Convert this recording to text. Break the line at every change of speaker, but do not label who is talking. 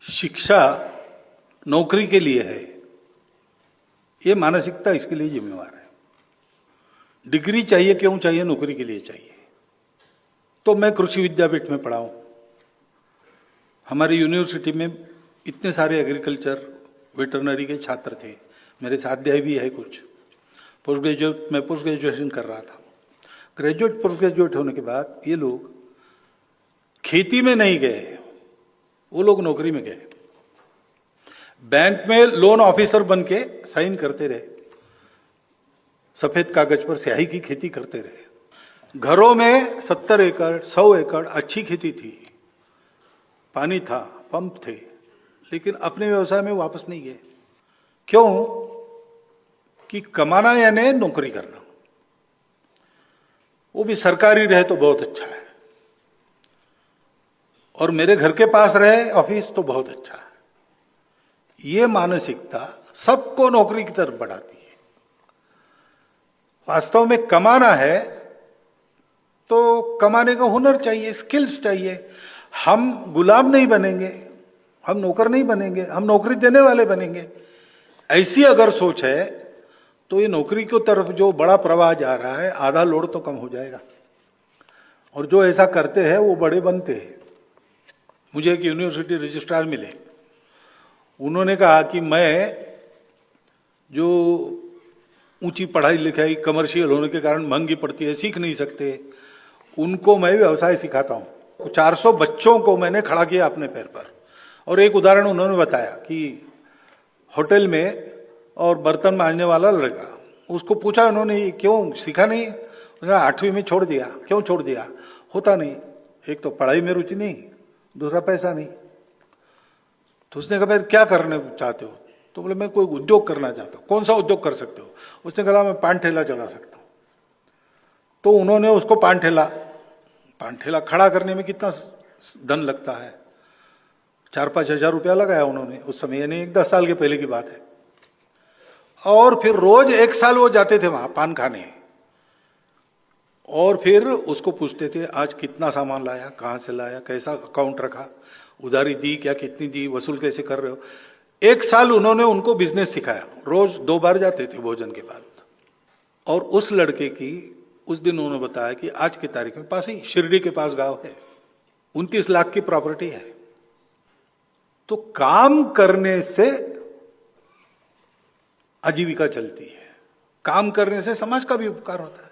शिक्षा नौकरी के लिए है, ये मानसिकता इसके लिए जिम्मेवार है। डिग्री चाहिए, क्यों चाहिए? नौकरी के लिए चाहिए। तो मैं कृषि विद्यापीठ में पढ़ा हूं। हमारी यूनिवर्सिटी में इतने सारे एग्रीकल्चर वेटरनरी के छात्र थे, मेरे स्वाध्याय भी है कुछ। पोस्ट ग्रेजुएट, मैं पोस्ट ग्रेजुएशन कर रहा था। ग्रेजुएट पोस्ट ग्रेजुएट होने के बाद ये लोग खेती में नहीं गए, वो लोग नौकरी में गए। बैंक में लोन ऑफिसर बन के साइन करते रहे, सफेद कागज पर स्याही की खेती करते रहे। घरों में 70 एकड़ 100 एकड़ अच्छी खेती थी, पानी था, पंप थे, लेकिन अपने व्यवसाय में वापस नहीं गए। क्यों? कि कमाना यानी नौकरी करना, वो भी सरकारी रहे तो बहुत अच्छा है, और मेरे घर के पास रहे ऑफिस तो बहुत अच्छा है। ये मानसिकता सबको नौकरी की तरफ बढ़ाती है। वास्तव में कमाना है तो कमाने का हुनर चाहिए, स्किल्स चाहिए। हम गुलाम नहीं बनेंगे, हम नौकर नहीं बनेंगे, हम नौकरी देने वाले बनेंगे। ऐसी अगर सोच है तो ये नौकरी की तरफ जो बड़ा प्रवाह जा रहा है, आधा लोड तो कम हो जाएगा। और जो ऐसा करते हैं वो बड़े बनते हैं। मुझे एक यूनिवर्सिटी रजिस्ट्रार मिले, उन्होंने कहा कि मैं जो ऊंची पढ़ाई लिखाई कमर्शियल होने के कारण महंगी पड़ती है, सीख नहीं सकते, उनको मैं व्यवसाय सिखाता हूं। 400 बच्चों को मैंने खड़ा किया अपने पैर पर। और एक उदाहरण उन्होंने बताया कि होटल में और बर्तन मांजने वाला लड़का, उसको पूछा उन्होंने क्यों सीखा नहीं? उन्होंने 8वीं में छोड़ दिया। क्यों छोड़ दिया? होता नहीं, एक तो पढ़ाई में रुचि नहीं, दूसरा पैसा नहीं। तो उसने कहा फिर क्या करने चाहते हो? तो बोले मैं कोई उद्योग करना चाहता हूं। कौन सा उद्योग कर सकते हो? उसने कहा मैं पान ठेला चला सकता हूं। तो उन्होंने उसको पान ठेला खड़ा करने में कितना धन लगता है, 4-5 हजार रुपया लगाया उन्होंने उस समय, यानी 10 साल के पहले की बात है। और फिर रोज 1 साल वो जाते थे वहां पान खाने, और फिर उसको पूछते थे आज कितना सामान लाया, कहां से लाया, कैसा अकाउंट रखा, उधारी दी क्या, कितनी दी, वसूल कैसे कर रहे हो। 1 साल उन्होंने उनको बिजनेस सिखाया। रोज 2 बार जाते थे भोजन के बाद। और उस लड़के की उस दिन उन्होंने बताया कि आज की तारीख में पास ही शिरडी के पास गांव है, 29 लाख की प्रॉपर्टी है। तो काम करने से आजीविका चलती है, काम करने से समाज का भी उपकार होता है।